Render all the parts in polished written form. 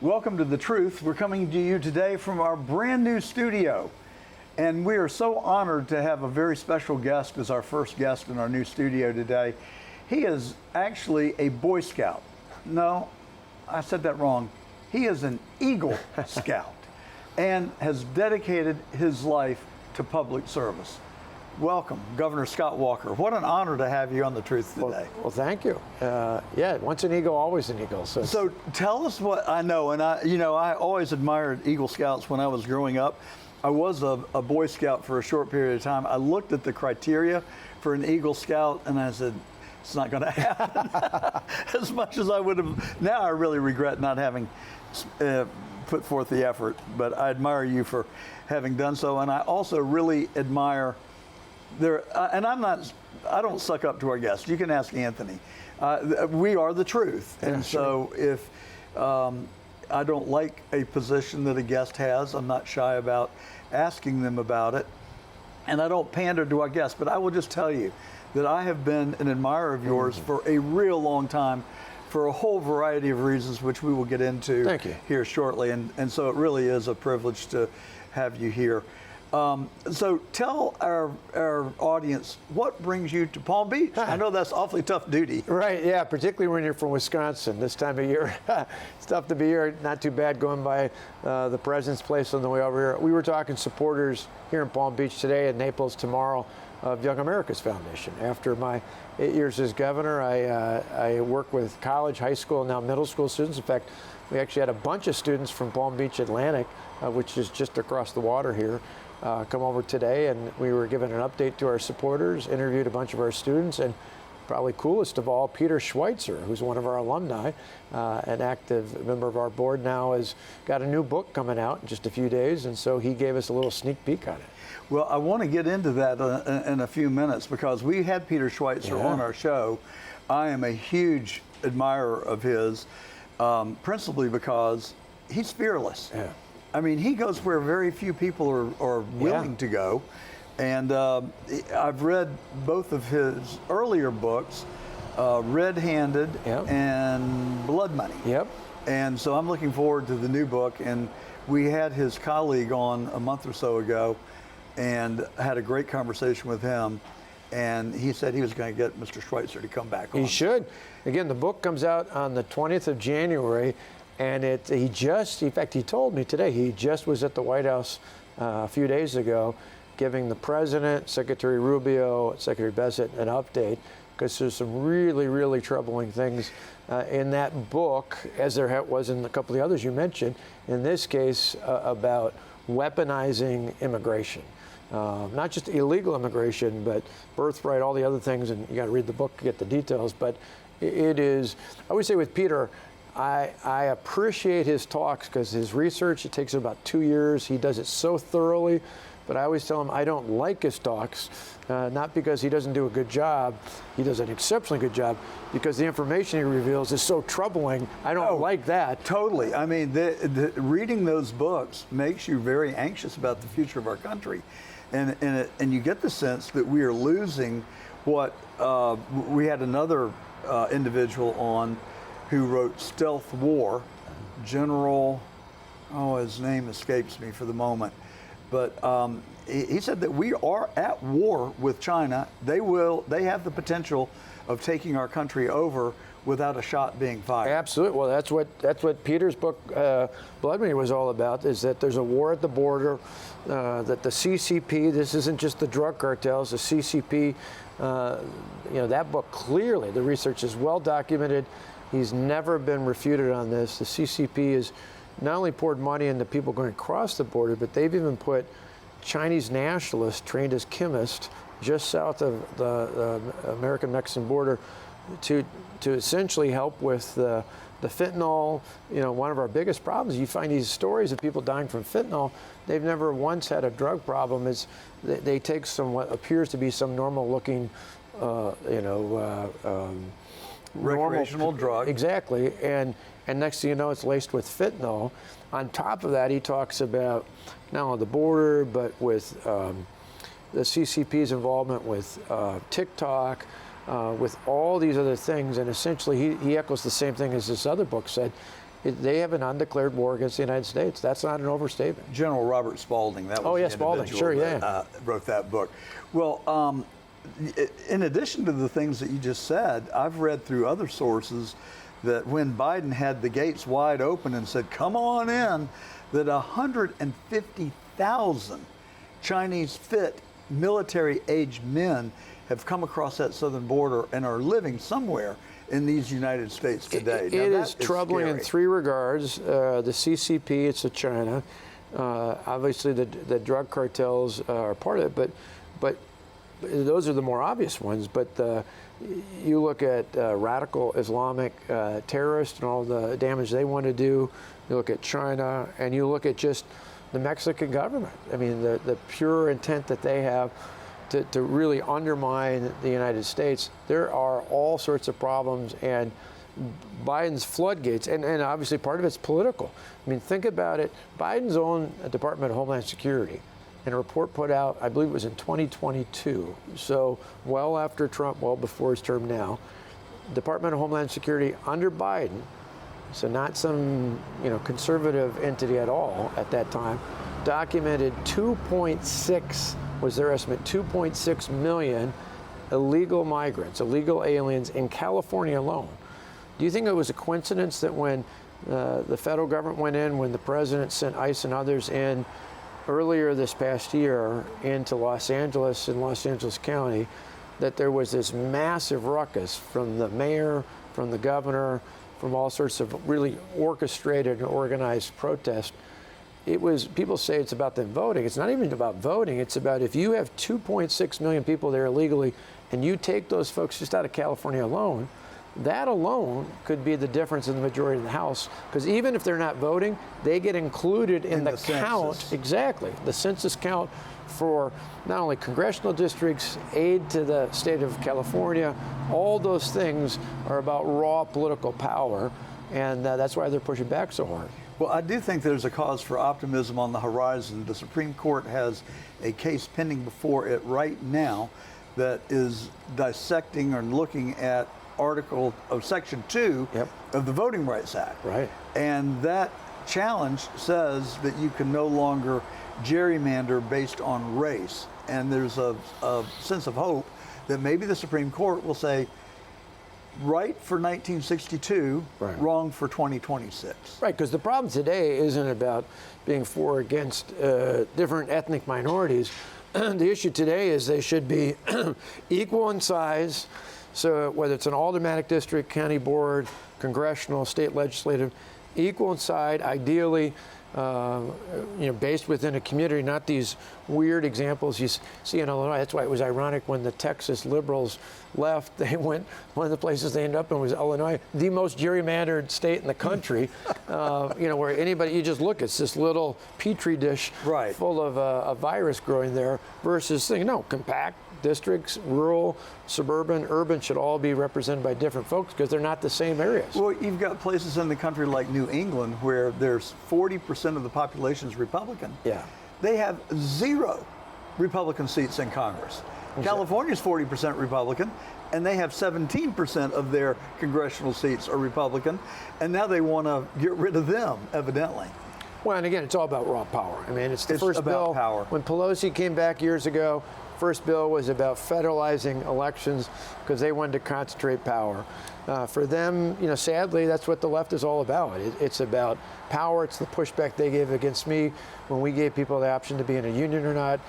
Welcome to The Truth. We're coming to you today from our brand new studio. And we are so honored to have a very special guest as our first guest in our new studio today. He is actually a Boy Scout. No, I said that wrong. He is an Eagle Scout and has dedicated his life to public service. Welcome, Governor Scott Walker. What an honor to have you on The Truth today. Well, thank you. Yeah, once an eagle, always an eagle. So tell us what I know. And I always admired Eagle Scouts when I was growing up. I was a Boy Scout for a short period of time. I looked at the criteria for an Eagle Scout and I said, it's not going to happen. As much as I would have. Now I really regret not having put forth the effort, but I admire you for having done so. And I also really admire and I don't suck up to our guests. You can ask Anthony. We are the truth. Yeah, and sure. So if I don't like a position that a guest has, I'm not shy about asking them about it. And I don't pander to our guests, but I will just tell you that I have been an admirer of yours for a real long time for a whole variety of reasons, which we will get into here shortly. And so it really is a privilege to have you here. So tell our audience what brings you to Palm Beach. I know that's awfully tough duty. Right, yeah, particularly when you're from Wisconsin this time of year. It's tough to be here. Not too bad going by the president's place on the way over here. We were talking supporters here in Palm Beach today and Naples tomorrow of Young America's Foundation. After my 8 years as governor, I work with college, high school, and now middle school students. In fact, we actually had a bunch of students from Palm Beach Atlantic, which is just across the water here, come over today, and we were giving an update to our supporters, interviewed a bunch of our students, and probably coolest of all, Peter Schweitzer, who's one of our alumni, an active member of our board now, has got a new book coming out in just a few days, and so he gave us a little sneak peek on it. Well, I want to get into that in a few minutes because we had Peter Schweitzer on our show. I am a huge admirer of his, principally because he's fearless. Yeah. I mean, he goes where very few people are willing to go. And I've read both of his earlier books, Red Handed and Blood Money. Yep. And so I'm looking forward to the new book. And we had his colleague on a month or so ago and had a great conversation with him. And he said he was going to get Mr. Schweitzer to come back on. He should. Again, the book comes out on the 20th of January. And in fact, he told me today, he just was at the White House a few days ago giving the President, Secretary Rubio, Secretary Bessent an update, because there's some really, really troubling things in that book, as there was in a couple of the others you mentioned, in this case about weaponizing immigration. Not just illegal immigration, but birthright, all the other things, and you got to read the book to get the details. But it is, I would say with Peter, I appreciate his talks because his research, it takes about 2 years. He does it so thoroughly, but I always tell him I don't like his talks, not because he doesn't do a good job. He does an exceptionally good job because the information he reveals is so troubling. I don't like that. Totally. I mean, reading those books makes you very anxious about the future of our country. And you get the sense that we are losing what we had another individual on who wrote Stealth War, General, his name escapes me for the moment, but he said that we are at war with China. They have the potential of taking our country over without a shot being fired. Absolutely. Well, that's what Peter's book, Blood Money, was all about, is that there's a war at the border, that the CCP, this isn't just the drug cartels, the CCP, that book clearly, the research is well documented. He's never been refuted on this. The CCP has not only poured money into people going across the border, but they've even put Chinese nationalists trained as chemists just south of the American-Mexican border to essentially help with the fentanyl. One of our biggest problems, you find these stories of people dying from fentanyl. They've never once had a drug problem. They take what appears to be some normal-looking, recreational drug. Exactly, and next thing you know, it's laced with fentanyl. On top of that, he talks about not only the border, but with the CCP's involvement with TikTok, with all these other things, and essentially he echoes the same thing as this other book said, They have an undeclared war against the United States. That's not an overstatement. General Robert Spalding, that was Oh, yeah, the Spalding, individual sure, that, yeah. wrote that book. Well, in addition to the things that you just said, I've read through other sources that when Biden had the gates wide open and said, come on in, that 150,000 Chinese fit military-aged men have come across that southern border and are living somewhere in these United States today. It Now, is troubling in three regards. The CCP, it's to China. Obviously, the drug cartels are part of it, but those are the more obvious ones. But you look at radical Islamic terrorists and all the damage they want to do. You look at China, and you look at just the Mexican government. I mean, the pure intent that they have to really undermine the United States. There are all sorts of problems, and Biden's floodgates, and obviously part of it's political. I mean, think about it. Biden's own Department of Homeland Security, and a report put out, I believe it was in 2022, so well after Trump, well before his term now, Department of Homeland Security under Biden, so not some conservative entity at all at that time, documented 2.6 was their estimate, 2.6 million illegal migrants, illegal aliens in California alone. Do you think it was a coincidence that when the federal government went in, when the president sent ICE and others in earlier this past year into Los Angeles and Los Angeles County, that there was this massive ruckus from the mayor, from the governor, from all sorts of really orchestrated and organized protest? It was, people say it's about them voting. It's not even about voting. It's about if you have 2.6 million people there illegally and you take those folks just out of California alone, that alone could be the difference in the majority of the House. Because even if they're not voting, they get included in the count. Census. Exactly. The census count for not only congressional districts, aid to the state of California, all those things are about raw political power. And that's why they're pushing back so hard. Well, I do think there's a cause for optimism on the horizon. The Supreme Court has a case pending before it right now that is dissecting or looking at Section 2 of the Voting Rights Act. Right. And that challenge says that you can no longer gerrymander based on race. And there's a sense of hope that maybe the Supreme Court will say, right for 1962, right, wrong for 2026. Right, because the problem today isn't about being for or against different ethnic minorities. The issue today is they should be equal in size. So whether it's an aldermanic district, county board, congressional, state legislative, equal in size, ideally, based within a community, not these weird examples you see in Illinois. That's why it was ironic when the Texas liberals left. They went, one of the places they ended up in was Illinois, the most gerrymandered state in the country, where anybody, you just look, it's this little petri dish full of a virus growing there versus, compact districts, rural, suburban, urban should all be represented by different folks because they're not the same areas. Well, you've got places in the country like New England where there's 40% of the population is Republican. Yeah. They have 0 Republican seats in Congress. California's 40% Republican, and they have 17% of their congressional seats are Republican, and now they want to get rid of them, evidently. Well, and again, it's all about raw power. I mean, it's the first bill. Power. When Pelosi came back years ago, first bill was about federalizing elections because they wanted to concentrate power. For them, sadly, that's what the left is all about. It's about power. It's the pushback they gave against me when we gave people the option to be in a union or not.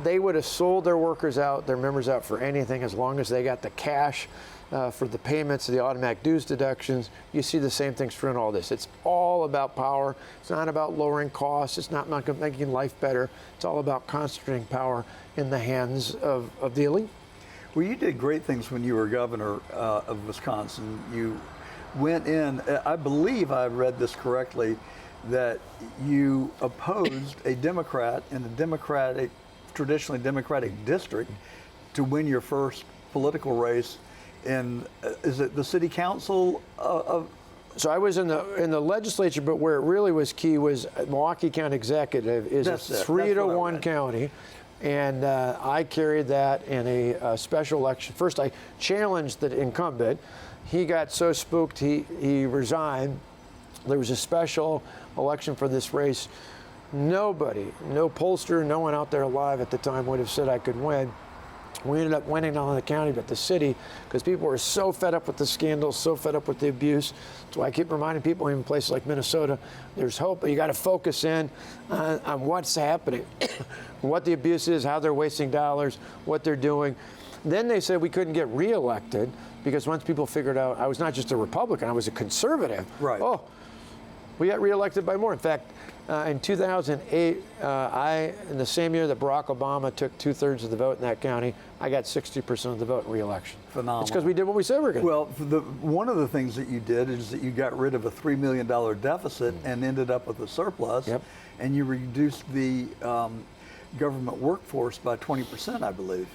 They would have sold their workers out, their members out for anything as long as they got the cash for the payments, the automatic dues deductions. You see the same things through in all this. It's all about power. It's not about lowering costs. It's not making life better. It's all about concentrating power in the hands of the elite. Well, you did great things when you were governor of Wisconsin. You went in, I believe I read this correctly, that you opposed a Democrat in a traditionally Democratic district to win your first political race in, is it the city council of? So I was in the legislature, but where it really was key was Milwaukee County Executive is a 3-to-1 county. And I carried that in a special election. First, I challenged the incumbent. He got so spooked, he resigned. There was a special election for this race. Nobody, no pollster, no one out there alive at the time would have said I could win. We ended up winning not only the county but the city because people were so fed up with the scandals, so fed up with the abuse. That's why I keep reminding people, even in places like Minnesota, there's hope, but you got to focus in on what's happening, what the abuse is, how they're wasting dollars, what they're doing. Then they said we couldn't get reelected because once people figured out I was not just a Republican, I was a conservative. Right. Oh, we got reelected by more. In fact, in 2008, in the same year that Barack Obama took 2/3 of the vote in that county, I got 60% of the vote in re-election. Phenomenal. It's because we did what we said we were going to do. Well, one of the things that you did is that you got rid of a $3 million deficit and ended up with a surplus, Yep. and you reduced the government workforce by 20%, I believe.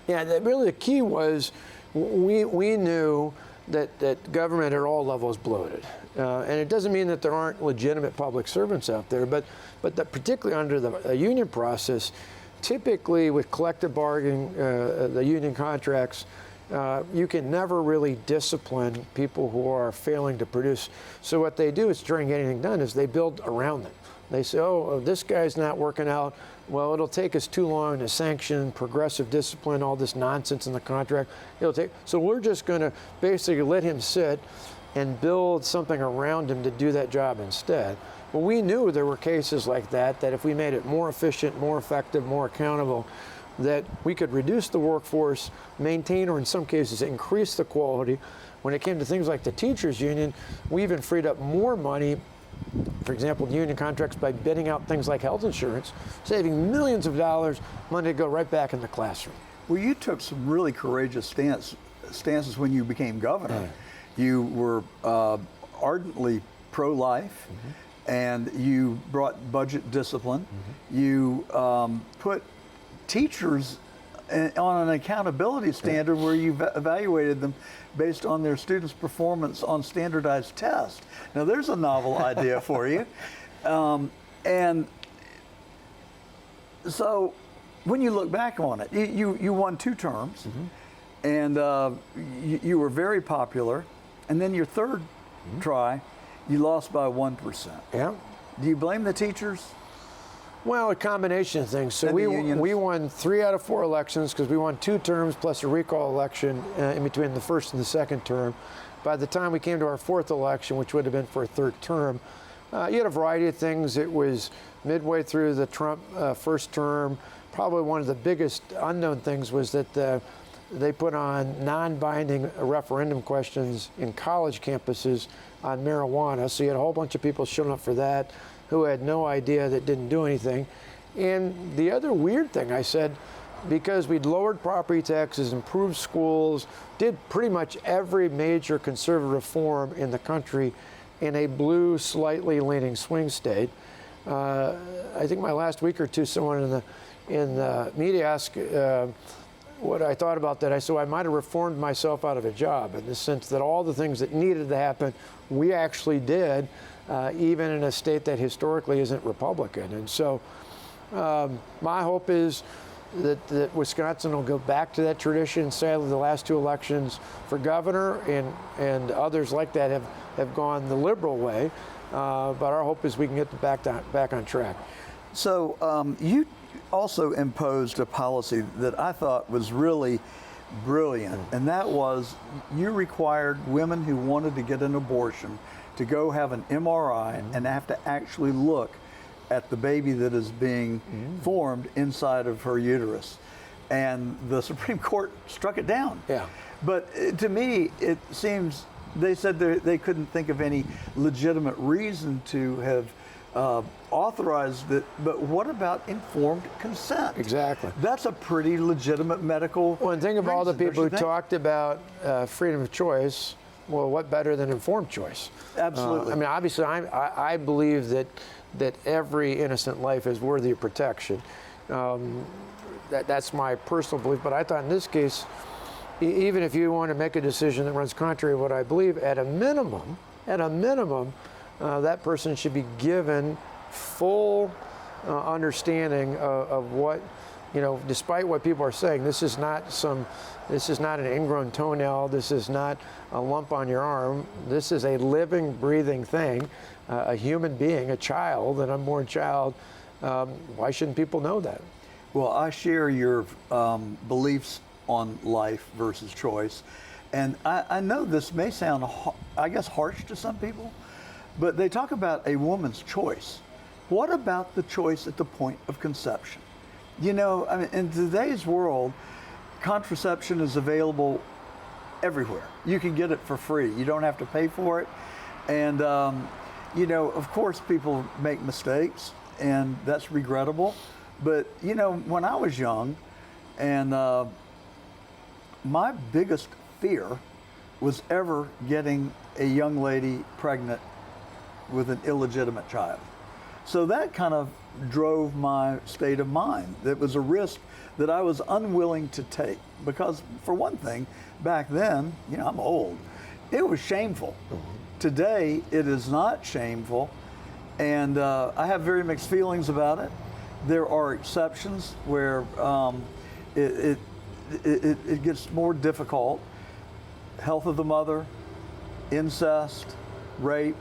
Yeah, really the key was we knew that government at all levels bloated. And it doesn't mean that there aren't legitimate public servants out there, but that particularly under the union process, typically with collective bargaining, the union contracts, you can never really discipline people who are failing to produce. So what they do is, during anything done, is they build around them. They say, oh, this guy's not working out. Well, it'll take us too long to sanction progressive discipline, all this nonsense in the contract. So we're just going to basically let him sit and build something around him to do that job instead. Well, we knew there were cases like that if we made it more efficient, more effective, more accountable, that we could reduce the workforce, maintain, or in some cases increase the quality. When it came to things like the teachers union, we even freed up more money, for example, the union contracts, by bidding out things like health insurance, saving millions of dollars, money to go right back in the classroom. Well, you took some really courageous stances when you became governor. You were ardently pro-life, and you brought budget discipline. You put teachers on an accountability standard where you evaluated them based on their students' performance on standardized tests. Now, there's a novel idea for you. And so when you look back on it, you won 2 terms, and you were very popular. And then your third try, you lost by 1%. Yeah. Do you blame the teachers? Well, a combination of things. So we won 3 out of 4 elections because we won 2 terms plus a recall election in between the first and the second term. By the time we came to our 4th election, which would have been for a 3rd term, you had a variety of things. It was midway through the Trump first term. Probably one of the biggest unknown things was that they put on non-binding referendum questions in college campuses on marijuana. So you had a whole bunch of people showing up for that who had no idea, that didn't do anything. And the other weird thing I said, because we'd lowered property taxes, improved schools, did pretty much every major conservative reform in the country in a blue, slightly leaning swing state. I think my last week or two, someone in the media asked what I thought about that. I said, I might have reformed myself out of a job, in the sense that all the things that needed to happen, we actually did, even in a state that historically isn't Republican. And so my hope is that Wisconsin will go back to that tradition. Sadly, the last 2 elections for governor and others like that have gone the liberal way. But our hope is we can get back on track. So you also imposed a policy that I thought was really brilliant, and that was you required women who wanted to get an abortion to go have an MRI and have to actually look at the baby that is being formed inside of her uterus. And the Supreme Court struck it down. Yeah. But to me, it seems they said they couldn't think of any legitimate reason to have authorized it. But what about informed consent? Exactly. That's a pretty legitimate medical Well, and think of all the reason, people who don't you think? talked about freedom of choice. Well, what better than informed choice? Absolutely. I mean, obviously, I believe that every innocent life is worthy of protection. That's my personal belief. But I thought in this case, even if you want to make a decision that runs contrary to what I believe, at a minimum, that person should be given full understanding of what you know, despite what people are saying, this is not an ingrown toenail. This is not a lump on your arm. This is a living, breathing thing, a human being, a child, an unborn child. Why shouldn't people know that? Well, I share your beliefs on life versus choice. And I know this may sound, I guess, harsh to some people, but they talk about a woman's choice. What about the choice at the point of conception? You know, I mean, in today's world, contraception is available everywhere. You can get it for free. You don't have to pay for it. And, you know, of course, people make mistakes, and that's regrettable. But, you know, when I was young, and my biggest fear was ever getting a young lady pregnant with an illegitimate child. So that kind of drove my state of mind. It was a risk that I was unwilling to take because, for one thing, back then, you know, I'm old, it was shameful. Today, it is not shameful, and I have very mixed feelings about it. There are exceptions where it gets more difficult. Health of the mother, incest, rape.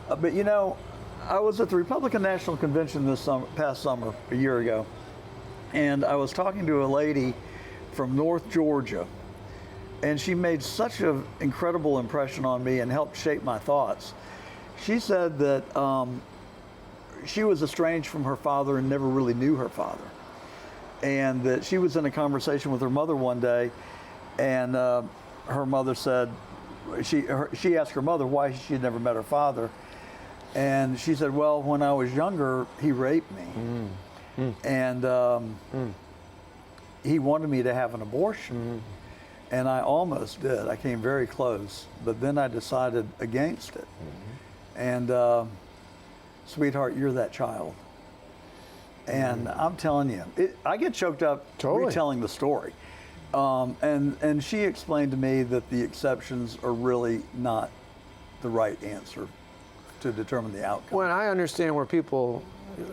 But you know, I was at the Republican National Convention this past summer, a year ago, and I was talking to a lady from North Georgia, and she made such an incredible impression on me and helped shape my thoughts. She said that she was estranged from her father and never really knew her father, and that she was in a conversation with her mother one day, and her mother said, she asked her mother why she had never met her father, and she said, well, when I was younger, he raped me, and he wanted me to have an abortion, and I almost did. I came very close, but then I decided against it, and sweetheart, you're that child. And I'm telling you, I get choked up retelling the story. And she explained to me that the exceptions are really not the right answer to determine the outcome. Well, I understand where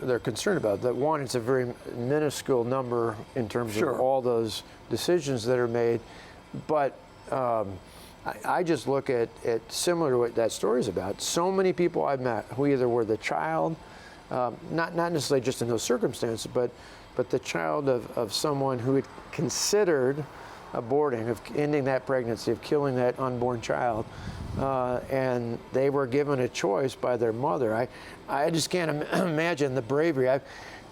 they're concerned about that. One, it's a very minuscule number in terms of all those decisions that are made. But I just look at similar to what that story's about. So many people I've met who either were the child, not necessarily just in those circumstances, but the child of someone who had considered aborting, of ending that pregnancy, of killing that unborn child, and they were given a choice by their mother. I just can't imagine the bravery.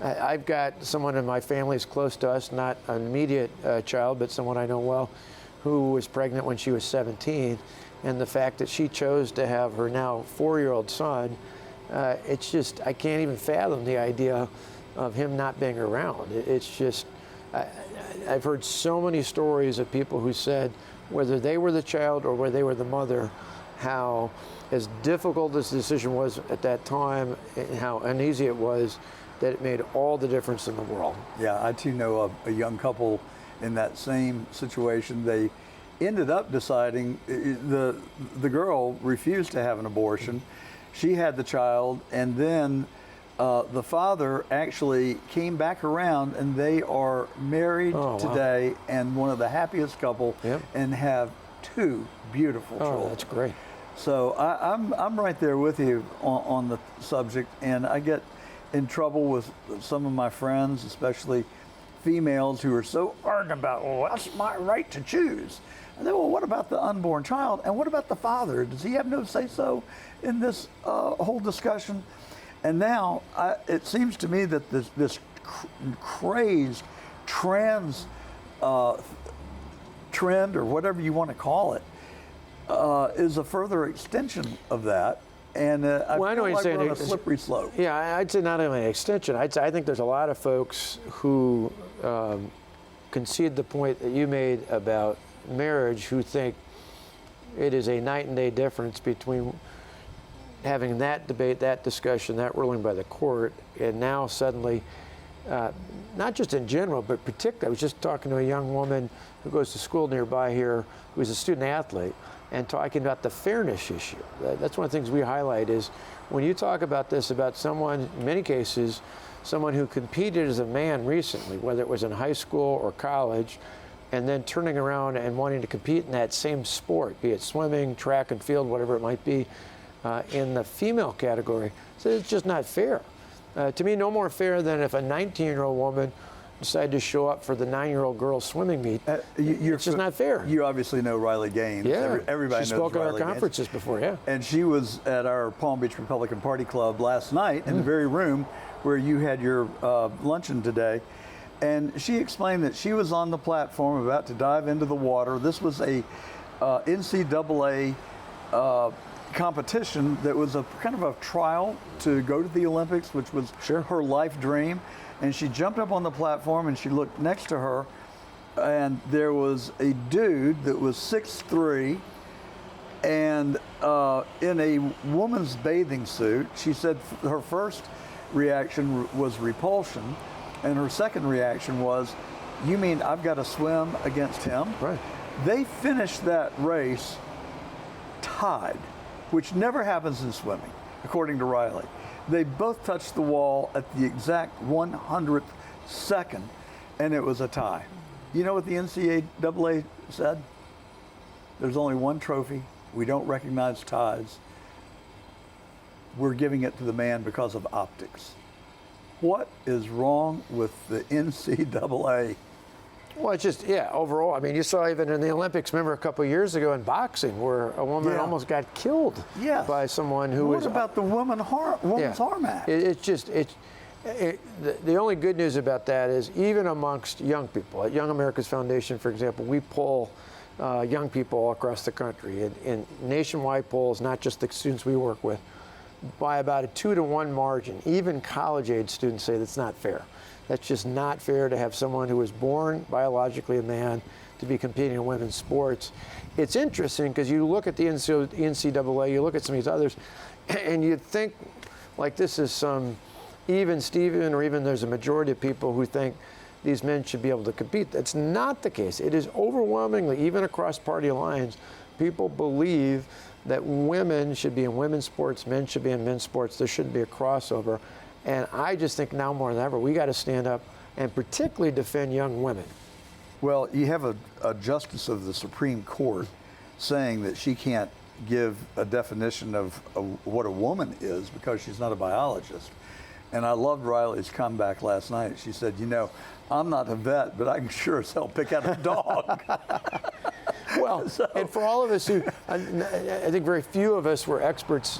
I've got someone in my family who's close to us, not an immediate child, but someone I know well, who was pregnant when she was 17, and the fact that she chose to have her now 4-year-old son, it's just, I can't even fathom the idea of him not being around. It's just, I've heard so many stories of people who said, whether they were the child or whether they were the mother, how as difficult this decision was at that time and how uneasy it was, that it made all the difference in the world. Yeah, I too know a young couple in that same situation. They ended up deciding, the girl refused to have an abortion. She had the child, and then the father actually came back around, and they are married today, and one of the happiest couple, and have 2 beautiful children. That's great. So I'm right there with you on the subject, and I get in trouble with some of my friends, especially females, who are so ardent about, well, that's my right to choose. And then, well, what about the unborn child? And what about the father? Does he have no say-so in this whole discussion? And now it seems to me that this crazed trans trend, or whatever you want to call it, is a further extension of that. And I feel like we're on a slippery slope. Yeah, I'd say not only an extension. I think there's a lot of folks who concede the point that you made about marriage, who think it is a night and day difference between having that debate, that discussion, that ruling by the court, and now suddenly, not just in general, but particularly, I was just talking to a young woman who goes to school nearby here, who's a student athlete, and talking about the fairness issue. That's one of the things we highlight is when you talk about this, about someone, in many cases, someone who competed as a man recently, whether it was in high school or college, and then turning around and wanting to compete in that same sport, be it swimming, track and field, whatever it might be, in the female category. So it's just not fair. To me, no more fair than if a 19-year-old woman decided to show up for the 9-year-old girls swimming meet. It's just not fair. You obviously know Riley Gaines. Yeah, Everybody she knows spoke at Riley our conferences Gaines. before, yeah. And she was at our Palm Beach Republican Party Club last night in the very room where you had your luncheon today. And she explained that she was on the platform about to dive into the water. This was a NCAA competition that was a kind of a trial to go to the Olympics, which was her life dream. And she jumped up on the platform and she looked next to her, and there was a dude that was 6'3", and in a woman's bathing suit. She said her first reaction was repulsion, and her second reaction was, "You mean I've got to swim against him?" Right. They finished that race tied, which never happens in swimming, according to Riley. They both touched the wall at the exact 100th second, and it was a tie. You know what the NCAA said? There's only one trophy. We don't recognize ties. We're giving it to the man because of optics. What is wrong with the NCAA? Well, it's just, overall, I mean, you saw even in the Olympics, remember a couple of years ago in boxing, where a woman almost got killed by someone who was... What about the women's arm act? The only good news about that is even amongst young people, at Young America's Foundation, for example, we poll young people all across the country in nationwide polls, not just the students we work with, by about a 2-to-1 margin. Even college-age students say that's not fair. That's just not fair to have someone who was born biologically a man to be competing in women's sports. It's interesting because you look at the NCAA, you look at some of these others, and you'd think like this is some even Steven, or even there's a majority of people who think these men should be able to compete. That's not the case. It is overwhelmingly, even across party lines, people believe that women should be in women's sports, men should be in men's sports. There shouldn't be a crossover. And I just think now more than ever, we got to stand up and particularly defend young women. Well, you have a justice of the Supreme Court saying that she can't give a definition of what a woman is because she's not a biologist. And I loved Riley's comeback last night. She said, you know, I'm not a vet, but I can sure as hell pick out a dog. Well, and for all of us who, I think very few of us were experts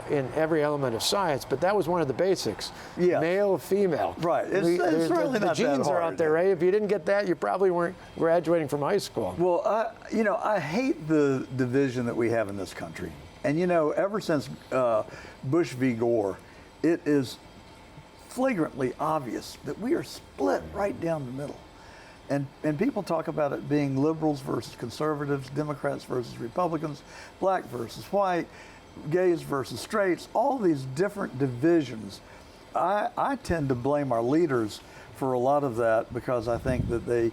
in every element of science, but that was one of the basics. Yeah. Male, female. Right. It's really not that the genes hard. are out there, right? If you didn't get that, you probably weren't graduating from high school. Well, I hate the division that we have in this country. And, you know, ever since Bush v. Gore, it is flagrantly obvious that we are split right down the middle. And people talk about it being liberals versus conservatives, Democrats versus Republicans, black versus white, gays versus straights, all these different divisions. I tend to blame our leaders for a lot of that because I think that they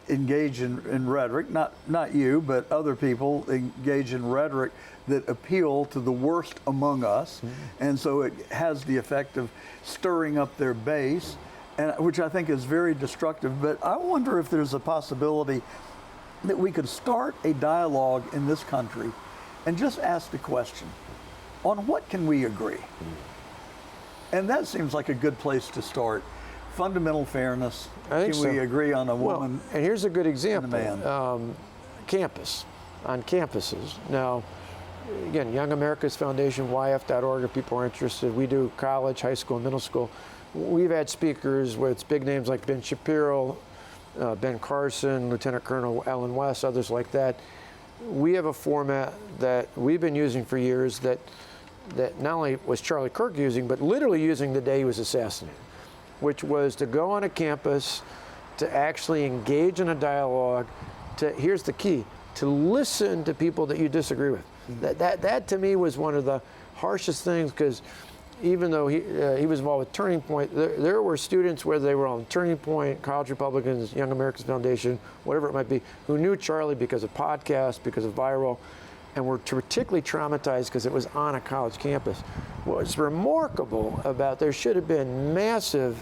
engage in rhetoric, not you, but other people engage in rhetoric that appeal to the worst among us. Mm-hmm. And so it has the effect of stirring up their base, which I think is very destructive. But I wonder if there's a possibility that we could start a dialogue in this country and just ask the question, on what can we agree? And that seems like a good place to start. Fundamental fairness. Can we agree on a woman? Well, and here's a good example. And a man. Campus, on campuses. Now, again, Young America's Foundation, YF.org, if people are interested. We do college, high school, middle school. We've had speakers with big names like Ben Shapiro, Ben Carson, Lieutenant Colonel Ellen West, others like that. We have a format that we've been using for years that not only was Charlie Kirk using, but literally using the day he was assassinated, which was to go on a campus, to actually engage in a dialogue, here's the key, to listen to people that you disagree with. Mm-hmm. That to me was one of the harshest things, because even though he was involved with Turning Point, there were students, whether they were on Turning Point, College Republicans, Young America's Foundation, whatever it might be, who knew Charlie because of podcasts, because of viral, and were particularly traumatized because it was on a college campus. What's remarkable about there should have been massive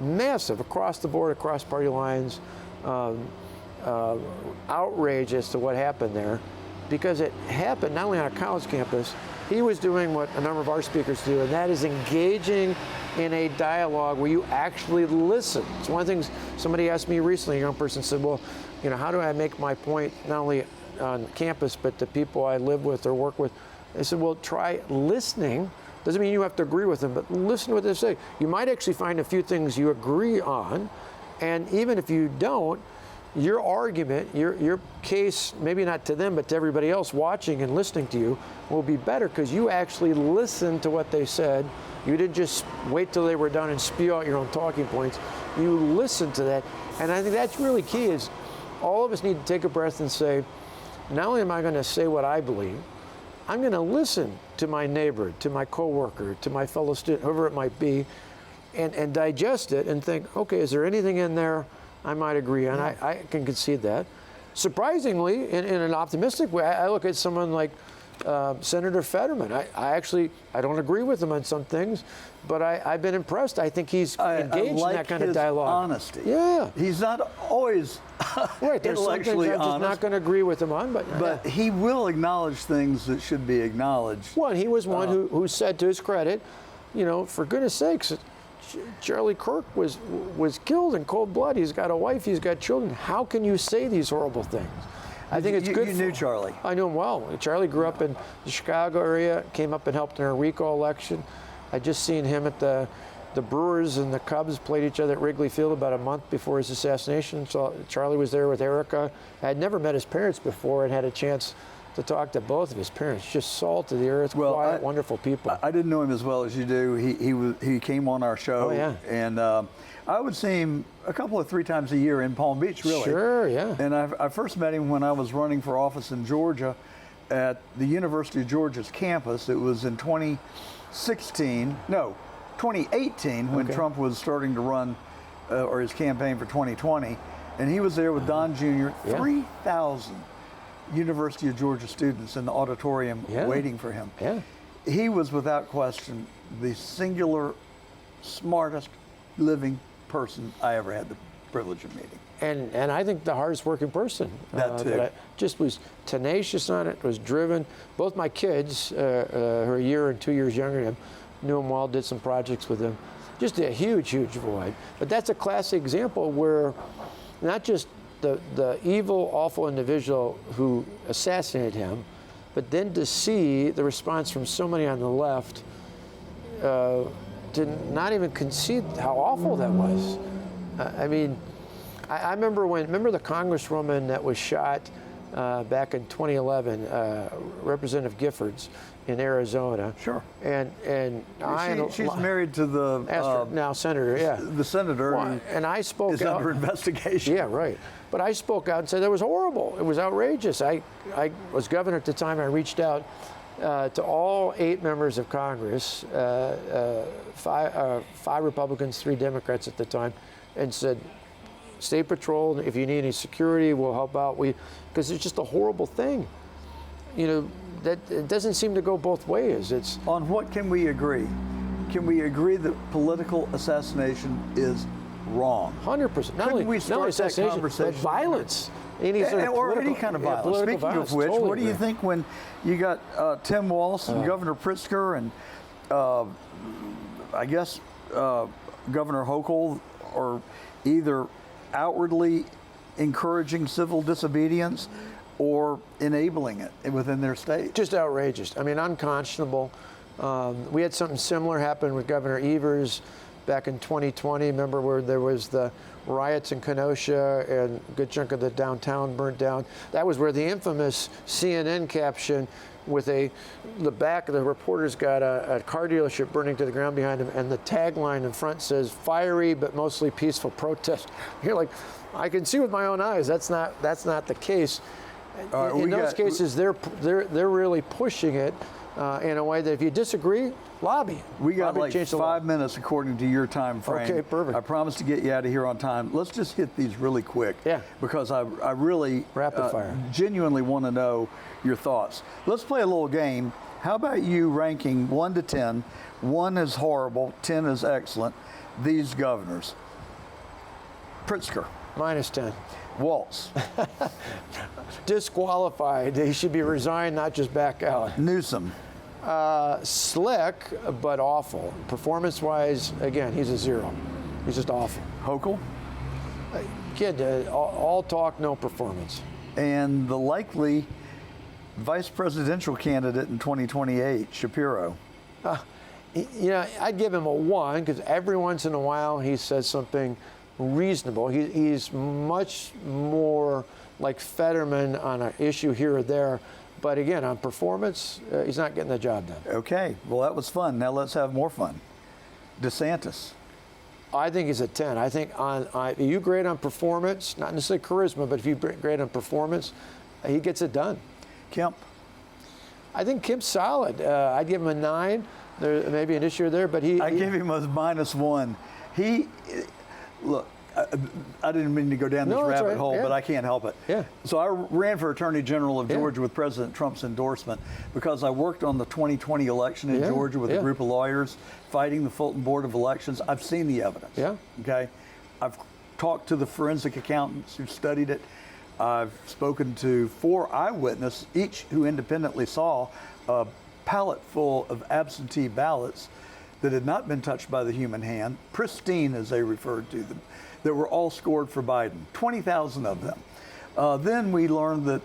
across the board, across party lines, outrage as to what happened there, because it happened not only on a college campus. He was doing what a number of our speakers do, and that is engaging in a dialogue where you actually listen. It's one of the things somebody asked me recently, a young person said, well, you know, how do I make my point not only on campus, but the people I live with or work with? I said, well, try listening. Doesn't mean you have to agree with them, but listen to what they say. You might actually find a few things you agree on, and even if you don't, your argument, your case, maybe not to them, but to everybody else watching and listening to you, will be better because you actually listened to what they said. You didn't just wait till they were done and spew out your own talking points. You listened to that. And I think that's really key, is all of us need to take a breath and say, not only am I going to say what I believe, I'm going to listen to my neighbor, to my coworker, to my fellow student, whoever it might be, and digest it and think, okay, is there anything in there I might agree on? I can concede that. Surprisingly, in an optimistic way, I look at someone like Senator Fetterman. I don't agree with him on some things, but I've been impressed. I think he's engaged in that kind of dialogue. Honesty. Yeah. He's not always right. There's some things I'm just not going to agree with him on, but he will acknowledge things that should be acknowledged. Well, he was one who said, to his credit, you know, for goodness sakes, Charlie Kirk was killed in cold blood. He's got a wife. He's got children. How can you say these horrible things? I think it's good. You knew Charlie. I knew him well. Charlie grew up in the Chicago area, came up and helped in our recall election. I just seen him at the Brewers and the Cubs played each other at Wrigley Field about a month before his assassination. So Charlie was there with Erica. I had never met his parents before and had a chance to talk to both of his parents. Just salt of the earth, quiet, wonderful people. I didn't know him as well as you do. He came on our show. Oh, yeah. And I would see him a couple of 3 times a year in Palm Beach, really. Sure, yeah. And I first met him when I was running for office in Georgia at the University of Georgia's campus. It was in 2018, when Trump was starting to run or his campaign for 2020. And he was there with Don Jr., 3,000 University of Georgia students in the auditorium waiting for him. Yeah. He was without question the singular smartest living person I ever had the privilege of meeting. And I think the hardest working person. That too. I just was tenacious on it, was driven. Both my kids, who are a year and 2 years younger than him, knew him well, did some projects with him. Just a huge, huge void. But that's a classic example where not just the evil, awful individual who assassinated him, but then to see the response from so many on the left to not even concede how awful that was. I mean, I remember the congresswoman that was shot back in 2011, Representative Giffords in Arizona. Sure. And she's married to the now senator, yeah. The senator. Well, and I spoke out. Is under investigation. Yeah, right. But I spoke out and said that was horrible. It was outrageous. I was governor at the time. I reached out to all 8 members of Congress, 5 Republicans, 3 Democrats at the time, and said, State Patrol, if you need any security, we'll help out. Because it's just a horrible thing. You know, that it doesn't seem to go both ways. It's on what can we agree? Can we agree that political assassination is wrong? 100%. Not only assassination, but violence. Any kind of violence. Speaking violence, of which, totally what do you think when you got Tim Walz and Governor Pritzker and I guess Governor Hochul are either outwardly encouraging civil disobedience or enabling it within their state? Just outrageous. I mean, unconscionable. We had something similar happen with Governor Evers back in 2020. Remember where there was the riots in Kenosha and a good chunk of the downtown burnt down? That was where the infamous CNN caption with the back of the reporter's got a car dealership burning to the ground behind him, and the tagline in front says, "Fiery but mostly peaceful protest." You're like, I can see with my own eyes that's not the case. In those cases, they're really pushing it. in a way that if you disagree, lobby. We got Lobby to like change the law. 5 minutes according to your time frame. Okay, perfect. I promise to get you out of here on time. Let's just hit these really quick. Yeah. Because I really Rapid fire. genuinely want to know your thoughts. Let's play a little game. How about you ranking 1 to 10? 1 is horrible, 10 is excellent. These governors. Pritzker. -10. Waltz. Disqualified. He should be resigned, not just back out. Newsom. Slick, but awful. Performance-wise, again, he's a 0. He's just awful. Hochul. Kid, all talk, no performance. And the likely vice presidential candidate in 2028, Shapiro. You know, I'd give him a 1 because every once in a while he says something reasonable. He's much more like Fetterman on an issue here or there. But again, on performance, he's not getting the job done. Okay, well, that was fun. Now let's have more fun. DeSantis. I think he's a 10. I think if you grade on performance, not necessarily charisma, but if you grade on performance, he gets it done. Kemp. I think Kemp's solid. I'd give him a 9. There may be an issue there, but I give him a -1. Look, I didn't mean to go down this No, that's rabbit right. hole, Yeah. but I can't help it. Yeah. So I ran for Attorney General of Yeah. Georgia with President Trump's endorsement because I worked on the 2020 election in Yeah. Georgia with a Yeah. group of lawyers fighting the Fulton Board of Elections. I've seen the evidence. Yeah. Okay. I've talked to the forensic accountants who studied it. I've spoken to 4 eyewitnesses, each who independently saw a pallet full of absentee ballots that had not been touched by the human hand, pristine as they referred to them, that were all scored for Biden, 20,000 of them. Then we learned that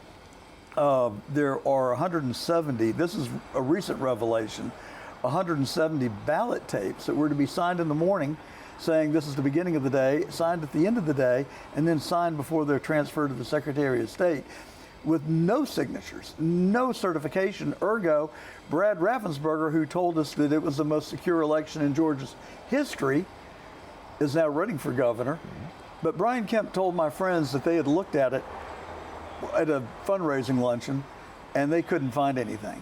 there are 170, this is a recent revelation, 170 ballot tapes that were to be signed in the morning saying this is the beginning of the day, signed at the end of the day, and then signed before they're transferred to the Secretary of State with no signatures, no certification. Ergo, Brad Raffensperger, who told us that it was the most secure election in Georgia's history, is now running for governor. But Brian Kemp told my friends that they had looked at it at a fundraising luncheon and they couldn't find anything.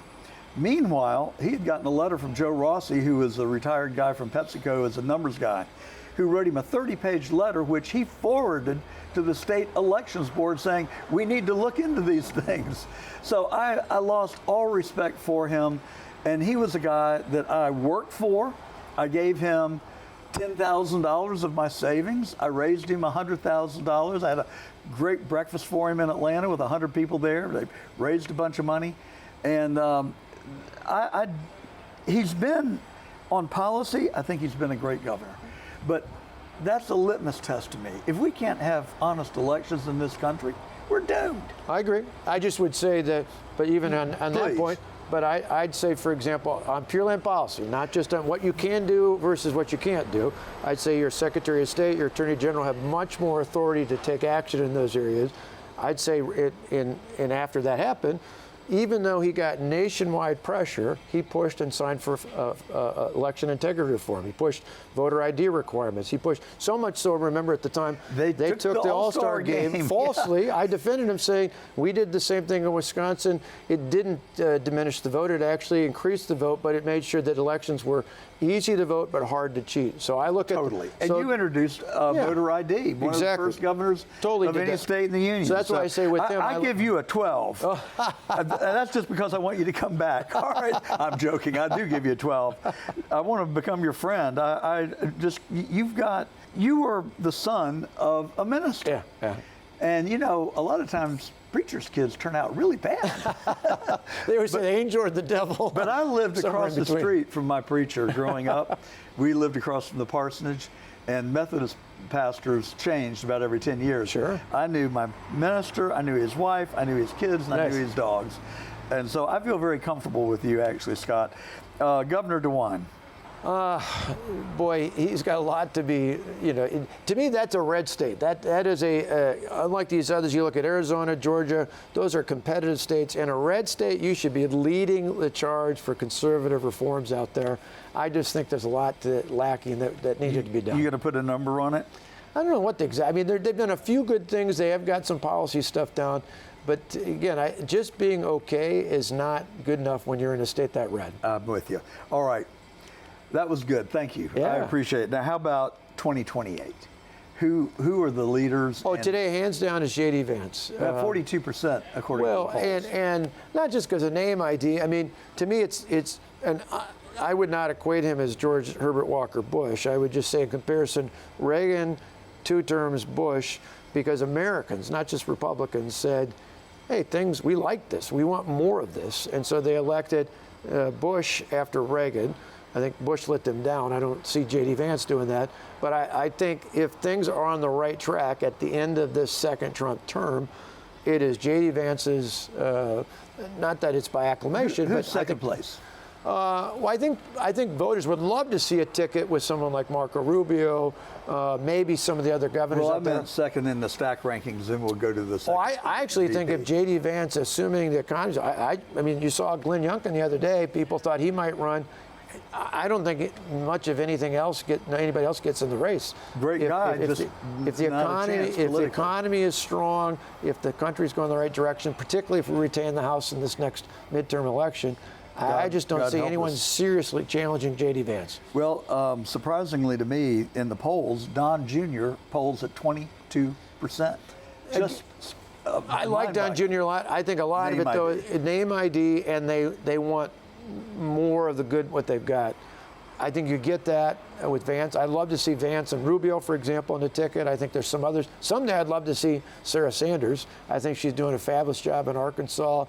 Meanwhile, he had gotten a letter from Joe Rossi, who is a retired guy from PepsiCo, as a numbers guy, who wrote him a 30-page letter, which he forwarded to the state elections board saying, we need to look into these things. So I lost all respect for him. And he was a guy that I worked for. I gave him $10,000 of my savings. I raised him $100,000. I had a great breakfast for him in Atlanta with 100 people there. They raised a bunch of money. And he's been on policy. I think he's been a great governor. But that's a litmus test to me. If we can't have honest elections in this country, we're doomed. I agree. I just would say that, but even on that Please. point, but I'd say, for example, on pure land policy, not just on what you can do versus what you can't do, I'd say your Secretary of State, your Attorney General have much more authority to take action in those areas. I'd say and after that happened, even though he got nationwide pressure, he pushed and signed for election integrity reform. He pushed voter ID requirements. He pushed so much so, remember at the time, They took the All-Star game falsely. Yeah. I defended him saying, we did the same thing in Wisconsin. It didn't diminish the vote. It actually increased the vote, but it made sure that elections were easy to vote but hard to cheat. So I look Totally. at... And you introduced voter ID, one of the first governors of any state in the union. So that's why I say with him... I give you a 12. And that's just because I want you to come back. All right. I'm joking. I do give you a 12. I want to become your friend. You were the son of a minister. Yeah. And, you know, a lot of times preachers' kids turn out really bad. They always say the angel or the devil. But I lived across the street from my preacher growing up. We lived across from the parsonage, and Methodist pastors changed about every 10 years. Sure. I knew my minister, I knew his wife, I knew his kids, and I Nice. knew his dogs. And so I feel very comfortable with you, actually, Scott. Governor DeWine. Boy, he's got a lot to be, you know, to me, that's a red state. That is unlike these others, you look at Arizona, Georgia, those are competitive states. In a red state, you should be leading the charge for conservative reforms out there. I just think there's a lot lacking that needed to be done. You going to put a number on it? I don't know what the exact, I mean, they've done a few good things. They have got some policy stuff down. But again, just being okay is not good enough when you're in a state that red. I'm with you. All right. That was good. Thank you. Yeah. I appreciate it. Now, how about 2028? Who are the leaders? Oh, today, hands down, is J.D. Vance. 42%, according to the polls. and not just because of name ID. I mean, to me, I would not equate him as George Herbert Walker Bush. I would just say, in comparison, Reagan, 2 terms, Bush, because Americans, not just Republicans, said, hey, we like this. We want more of this. And so they elected Bush after Reagan. I think Bush let them down. I don't see J.D. Vance doing that. But I think if things are on the right track at the end of this second Trump term, it is J.D. Vance's, not that it's by acclamation. Who's but second place? Well, I think voters would love to see a ticket with someone like Marco Rubio, maybe some of the other governors. Well, I out there. meant second in the stack rankings, then we'll go to the second. Oh, I actually think if J.D. Vance, assuming the economy, I mean, you saw Glenn Youngkin the other day. People thought he might run. I don't think much of anything else anybody else gets in the race. Great guy. If the economy is strong, if the country's going the right direction, particularly if we retain the House in this next midterm election, I just don't see anyone seriously challenging J.D. Vance. Well, surprisingly to me, in the polls, Don Jr. polls at 22%. I like Don Jr. a lot. I think a lot of it, though, is name ID, and they want more of the good, what they've got. I think you get that with Vance. I'd love to see Vance and Rubio, for example, on the ticket. I think there's some others. Someday I'd love to see Sarah Sanders. I think she's doing a fabulous job in Arkansas.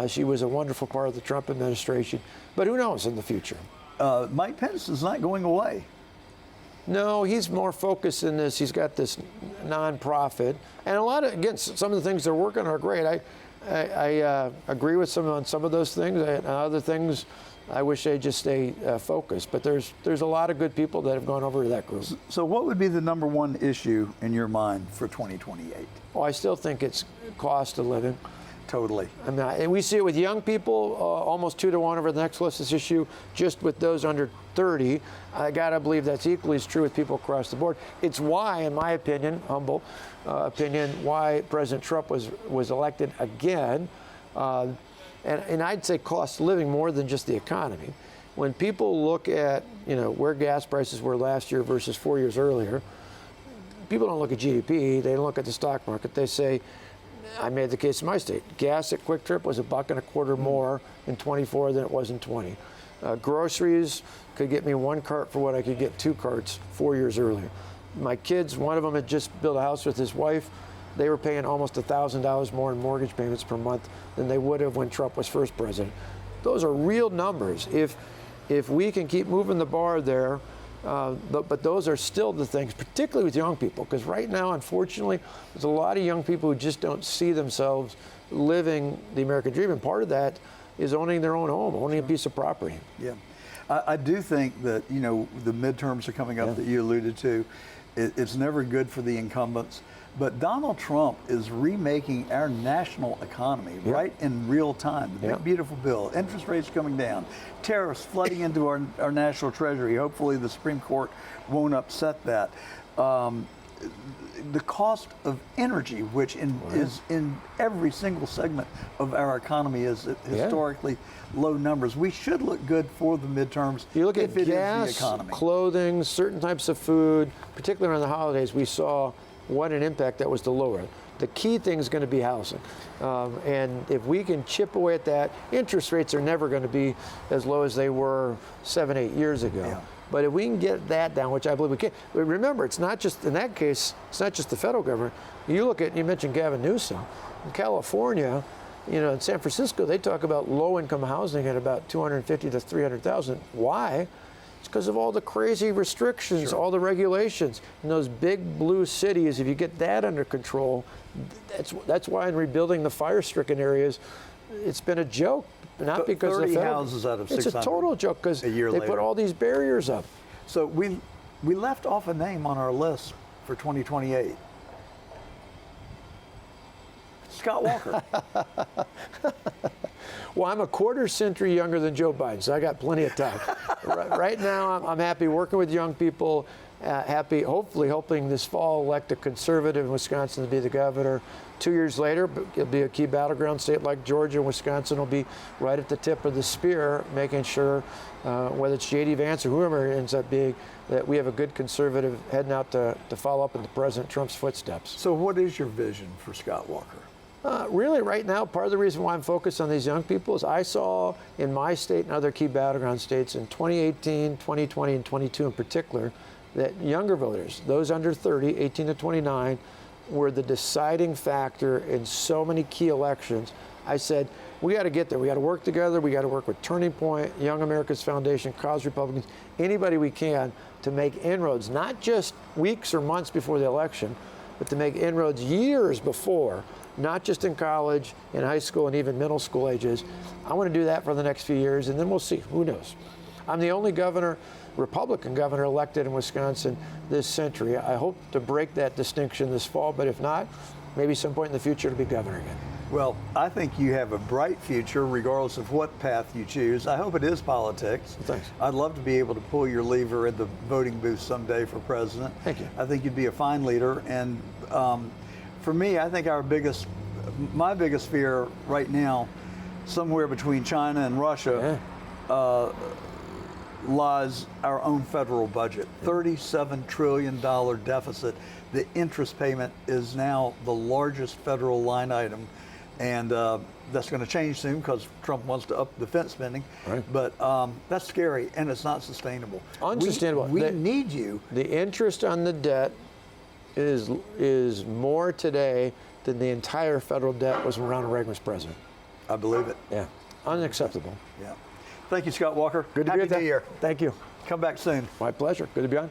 She was a wonderful part of the Trump administration. But who knows in the future? Mike Pence is not going away. No, he's more focused in this. He's got this nonprofit. And a lot of, again, some of the things they're working on are great. I agree with on some of those things. And other things, I wish they'd just stay focused. But there's a lot of good people that have gone over to that group. So what would be the number one issue in your mind for 2028? Well, I still think it's cost of living. Totally. I mean, and we see it with young people, almost 2 to 1 over the next closest issue, just with those under 30. I got to believe that's equally as true with people across the board. It's why, in my opinion, humble opinion, why President Trump was elected again. And I'd say cost of living more than just the economy. When people look at, where gas prices were last year versus 4 years earlier, people don't look at GDP, they don't look at the stock market. They say, I made the case in my state. Gas at Quick Trip was $1.25 more in 24 than it was in 20. Groceries could get me 1 cart for what I could get 2 carts 4 years earlier. My kids, one of them had just built a house with his wife. They were paying almost $1,000 more in mortgage payments per month than they would have when Trump was first president. Those are real numbers. If we can keep moving the bar there, but those are still the things, particularly with young people, because right now, unfortunately, there's a lot of young people who just don't see themselves living the American dream, and part of that is owning their own home, owning a piece of property. Yeah. I do think that, the midterms are coming up that you alluded to. It's never good for the incumbents. But Donald Trump is remaking our national economy right in real time. The big, beautiful bill, interest rates coming down, tariffs flooding into our national treasury. Hopefully the Supreme Court won't upset that. The cost of energy, which is in every single segment of our economy, is at historically low numbers. We should look good for the midterms. You look if at it gas, is the economy. clothing, certain types of food, particularly around the holidays, we saw what an impact that was to lower. The key thing is going to be housing. And if we can chip away at that, interest rates are never going to be as low as they were 7, 8 years ago. Yeah. But if we can get that down, which I believe we can, but remember, it's not just, in that case, it's not just the federal government. You mentioned Gavin Newsom. In California, in San Francisco, they talk about low-income housing at about 250 to 300,000. Why? It's because of all the crazy restrictions, all the regulations. In those big blue cities, if you get that under control, that's why in rebuilding the fire-stricken areas, it's been a joke. Not because 30 of the federal, houses out of 600. It's a total joke because they put all these barriers up. So we left off a name on our list for 2028. Scott Walker. Well, I'm a quarter century younger than Joe Biden, so I got plenty of time. Right now, I'm happy working with young people. happy, hopefully hoping this fall elect a conservative in Wisconsin to be the governor. 2 years later, it'll be a key battleground state like Georgia and Wisconsin will be right at the tip of the spear, making sure, whether it's J.D. Vance or whoever it ends up being, that we have a good conservative heading out to follow up in the President Trump's footsteps. So what is your vision for Scott Walker? Really, right now, part of the reason why I'm focused on these young people is I saw in my state and other key battleground states in 2018, 2020, and 22 in particular, that younger voters, those under 30, 18 to 29, were the deciding factor in so many key elections. I said, we got to get there. We got to work together. We got to work with Turning Point, Young America's Foundation, Cause Republicans, anybody we can to make inroads, not just weeks or months before the election, but to make inroads years before, not just in college, in high school, and even middle school ages. I want to do that for the next few years, and then we'll see. Who knows? I'm the only governor, Republican governor, elected in Wisconsin this century. I hope to break that distinction this fall, but if not, maybe some point in the future to be governor again. Well, I think you have a bright future regardless of what path you choose. I hope it is politics. Thanks. I'd love to be able to pull your lever at the voting booth someday for president. Thank you. I think you'd be a fine leader. And for me, I think my biggest fear right now, somewhere between China and Russia, lies our own federal budget. $37 trillion deficit. The interest payment is now the largest federal line item. And that's going to change soon because Trump wants to up defense spending. Right. But that's scary, and it's not sustainable. Unsustainable. We need you. The interest on the debt is more today than the entire federal debt was when Ronald Reagan was president. I believe it. Yeah, unacceptable. Yeah. Thank you, Scott Walker. Good to Happy be with you. New Year. Thank you. Come back soon. My pleasure. Good to be on.